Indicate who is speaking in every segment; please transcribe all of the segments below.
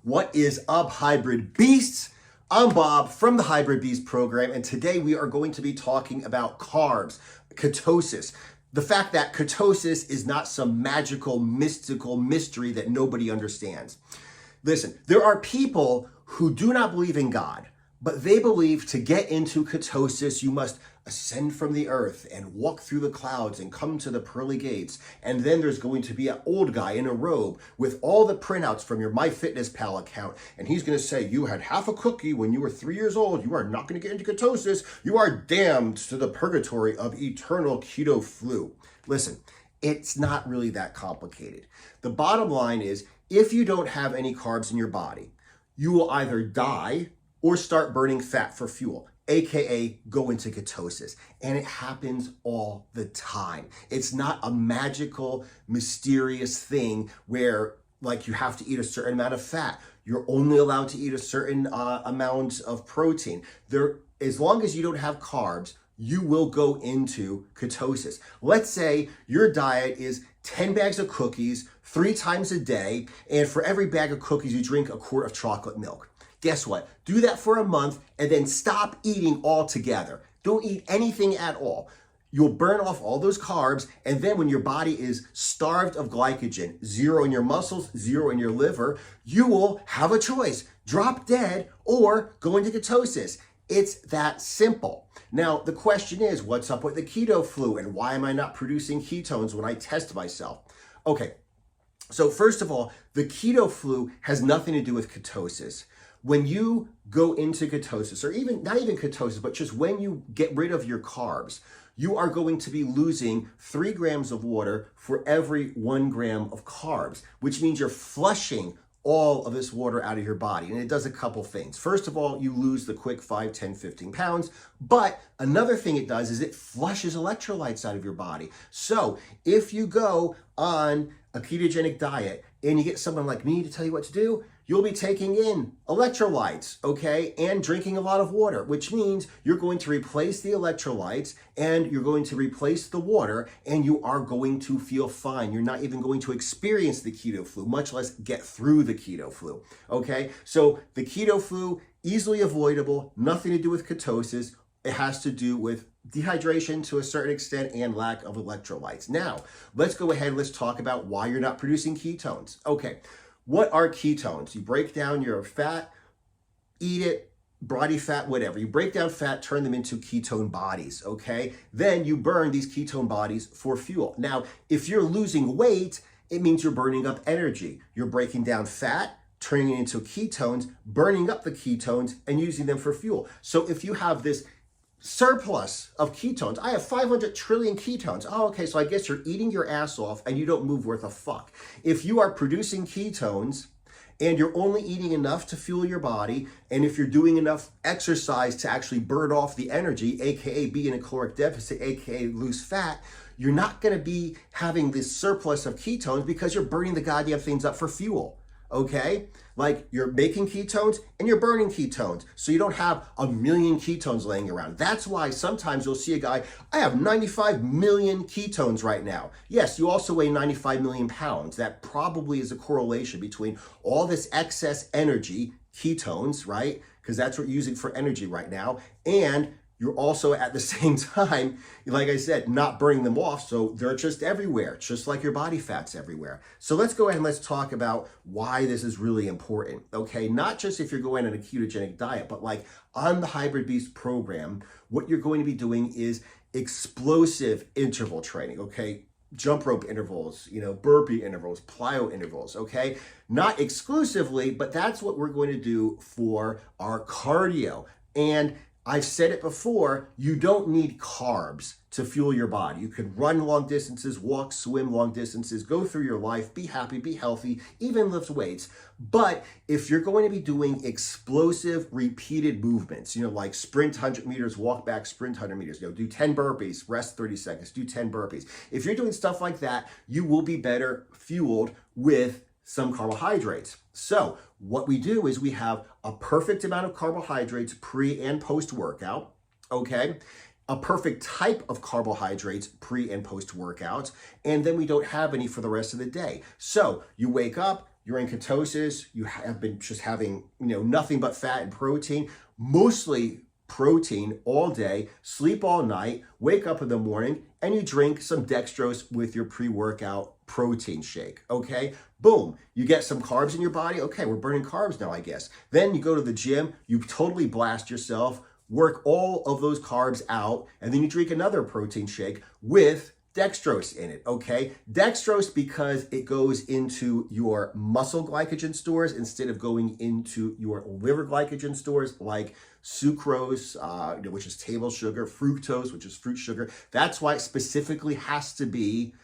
Speaker 1: What is up, hybrid beasts? I'm Bob from the Hybrid Beast program, and today we are going to be talking about carbs, ketosis. The fact that ketosis is not some magical, mystical mystery that nobody understands. Listen, there are people who do not believe in God, but they believe to get into ketosis, you must ascend from the earth and walk through the clouds and come to the pearly gates. And then there's going to be an old guy in a robe with all the printouts from your MyFitnessPal account. And he's going to say, you had half a cookie when you were 3 years old. You are not going to get into ketosis. You are damned to the purgatory of eternal keto flu. Listen, it's not really that complicated. The bottom line is, if you don't have any carbs in your body, you will either die or start burning fat for fuel, aka go into ketosis. And it happens all the time. It's not a magical, mysterious thing where like you have to eat a certain amount of fat. You're only allowed to eat a certain amount of protein. As long as you don't have carbs, you will go into ketosis. Let's say your diet is 10 bags of cookies 3 times a day, and for every bag of cookies, you drink a quart of chocolate milk. Guess what? Do that for a month and then stop eating altogether. Don't eat anything at all. You'll burn off all those carbs, and then when your body is starved of glycogen, 0 in your muscles, 0 in your liver, you will have a choice. Drop dead or go into ketosis. It's that simple. Now, the question is, what's up with the keto flu and why am I not producing ketones when I test myself? Okay, so first of all, the keto flu has nothing to do with ketosis. When you go into ketosis, or even not even ketosis, but just when you get rid of your carbs, you are going to be losing 3 grams of water for every 1 gram of carbs, which means you're flushing all of this water out of your body. And it does a couple things. First of all, you lose the quick 5, 10, 15 pounds. But another thing it does is it flushes electrolytes out of your body. So if you go on a ketogenic diet and you get someone like me to tell you what to do, you'll be taking in electrolytes, okay, and drinking a lot of water, which means you're going to replace the electrolytes and you're going to replace the water, and you are going to feel fine. You're not even going to experience the keto flu, much less get through the keto flu, okay? So the keto flu, easily avoidable, nothing to do with ketosis. It has to do with dehydration to a certain extent and lack of electrolytes. Now, let's go ahead and let's talk about why you're not producing ketones. Okay. What are ketones? You break down your fat, eat it, body fat, whatever. You break down fat, turn them into ketone bodies, okay? Then you burn these ketone bodies for fuel. Now, if you're losing weight, it means you're burning up energy. You're breaking down fat, turning it into ketones, burning up the ketones, and using them for fuel. So if you have this surplus of ketones, I have 500 trillion ketones. Oh, okay, so I guess you're eating your ass off and you don't move worth a fuck. If you are producing ketones and you're only eating enough to fuel your body, and if you're doing enough exercise to actually burn off the energy, aka be in a caloric deficit, aka lose fat, you're not gonna be having this surplus of ketones because you're burning the goddamn things up for fuel. Okay? Like you're making ketones and you're burning ketones. So you don't have a million ketones laying around. That's why sometimes you'll see a guy, I have 95 million ketones right now. Yes, you also weigh 95 million pounds. That probably is a correlation between all this excess energy, ketones, right? Because that's what you're using for energy right now. And you're also at the same time, like I said, not burning them off. So they're just everywhere, just like your body fat's everywhere. So let's go ahead and let's talk about why this is really important. Okay, not just if you're going on a ketogenic diet, but like on the Hybrid Beast program, what you're going to be doing is explosive interval training, okay? Jump rope intervals, burpee intervals, plyo intervals, okay? Not exclusively, but that's what we're going to do for our cardio. And I've said it before, you don't need carbs to fuel your body. You can run long distances, walk, swim long distances, go through your life, be happy, be healthy, even lift weights. But if you're going to be doing explosive, repeated movements, like sprint 100 meters, walk back, sprint 100 meters, do 10 burpees, rest 30 seconds, do 10 burpees. If you're doing stuff like that, you will be better fueled with some carbohydrates. So what we do is we have a perfect amount of carbohydrates pre and post workout, okay? A perfect type of carbohydrates pre and post workouts, and then we don't have any for the rest of the day. So you wake up, you're in ketosis, you have been just having, nothing but fat and protein, mostly protein all day, sleep all night, wake up in the morning, and you drink some dextrose with your pre-workout protein shake, okay? Boom, you get some carbs in your body. Okay, we're burning carbs now, I guess. Then you go to the gym, you totally blast yourself, work all of those carbs out, and then you drink another protein shake with dextrose in it, okay? Dextrose because it goes into your muscle glycogen stores instead of going into your liver glycogen stores like sucrose, which is table sugar, fructose, which is fruit sugar. That's why it specifically has to be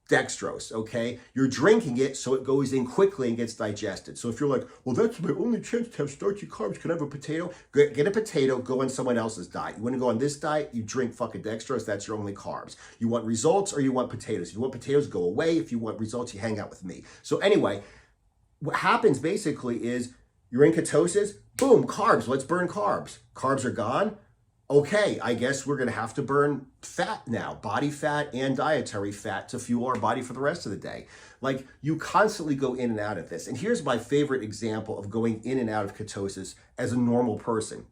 Speaker 1: dextrose, okay? You're drinking it so it goes in quickly and gets digested. So if you're like, well, that's my only chance to have starchy carbs, can I have a potato? Get a potato, go on someone else's diet. You want to go on this diet, you drink fucking dextrose, that's your only carbs. You want results or you want potatoes? If you want potatoes, go away. If you want results, you hang out with me. So anyway, what happens basically is you're in ketosis, boom, carbs, let's burn carbs. Carbs are gone. Okay, I guess we're going to have to burn fat now, body fat and dietary fat to fuel our body for the rest of the day. Like, you constantly go in and out of this. And here's my favorite example of going in and out of ketosis as a normal person.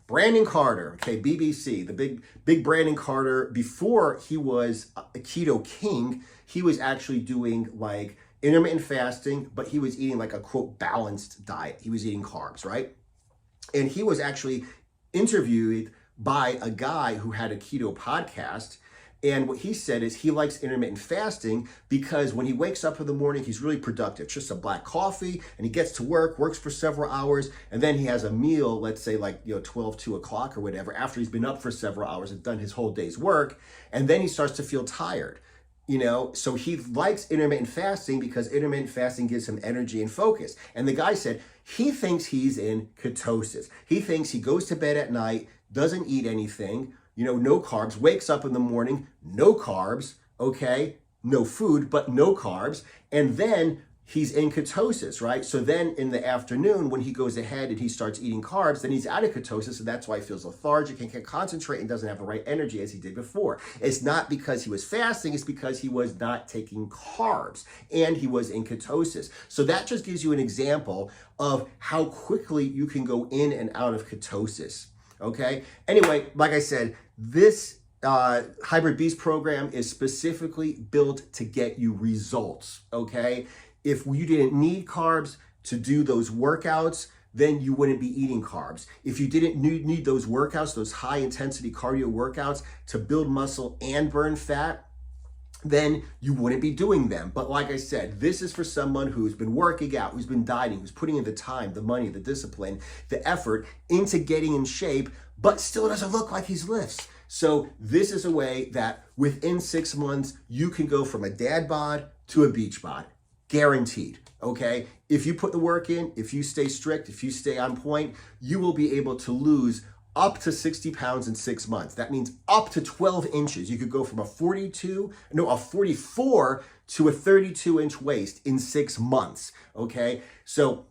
Speaker 1: Brandon Carter, okay, BBC, the big Brandon Carter, before he was a keto king, he was actually doing like intermittent fasting, but he was eating like a quote balanced diet. He was eating carbs, right? And he was actually interviewed by a guy who had a keto podcast. And what he said is he likes intermittent fasting because when he wakes up in the morning, he's really productive. Just a black coffee, and he gets to work, works for several hours, and then he has a meal, let's say like 12, 2 o'clock or whatever, after he's been up for several hours and done his whole day's work, and then he starts to feel tired. So he likes intermittent fasting because intermittent fasting gives him energy and focus. And the guy said he thinks he's in ketosis. He thinks he goes to bed at night, doesn't eat anything, no carbs, wakes up in the morning, no carbs, okay, no food, but no carbs. And then he's in ketosis, right? So then in the afternoon, when he goes ahead and he starts eating carbs, then he's out of ketosis, and that's why he feels lethargic and can't concentrate and doesn't have the right energy as he did before. It's not because he was fasting, it's because he was not taking carbs and he was in ketosis. So that just gives you an example of how quickly you can go in and out of ketosis, okay? Anyway, like I said, this Hybrid Beast program is specifically built to get you results, okay? If you didn't need carbs to do those workouts, then you wouldn't be eating carbs. If you didn't need those workouts, those high intensity cardio workouts to build muscle and burn fat, then you wouldn't be doing them. But like I said, this is for someone who's been working out, who's been dieting, who's putting in the time, the money, the discipline, the effort into getting in shape, but still doesn't look like he's lifts. So this is a way that within 6 months, you can go from a dad bod to a beach bod. Guaranteed, okay? If you put the work in, if you stay strict, if you stay on point, you will be able to lose up to 60 pounds in 6 months. That means up to 12 inches. You could go from a 44 to a 32-inch waist in 6 months, okay? So,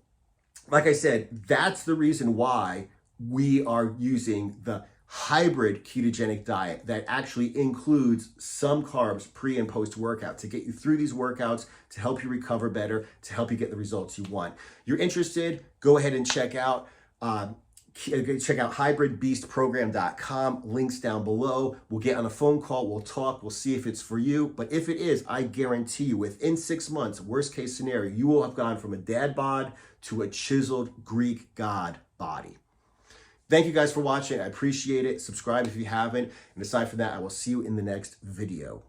Speaker 1: like I said, that's the reason why we are using the hybrid ketogenic diet that actually includes some carbs pre and post workout to get you through these workouts, to help you recover better, to help you get the results you want. You're interested? Go ahead and check out hybridbeastprogram.com. Links down below. We'll get on a phone call. We'll talk. We'll see if it's for you. But if it is, I guarantee you within 6 months, worst case scenario, you will have gone from a dad bod to a chiseled Greek god body. Thank you guys for watching. I appreciate it. Subscribe if you haven't. And aside from that, I will see you in the next video.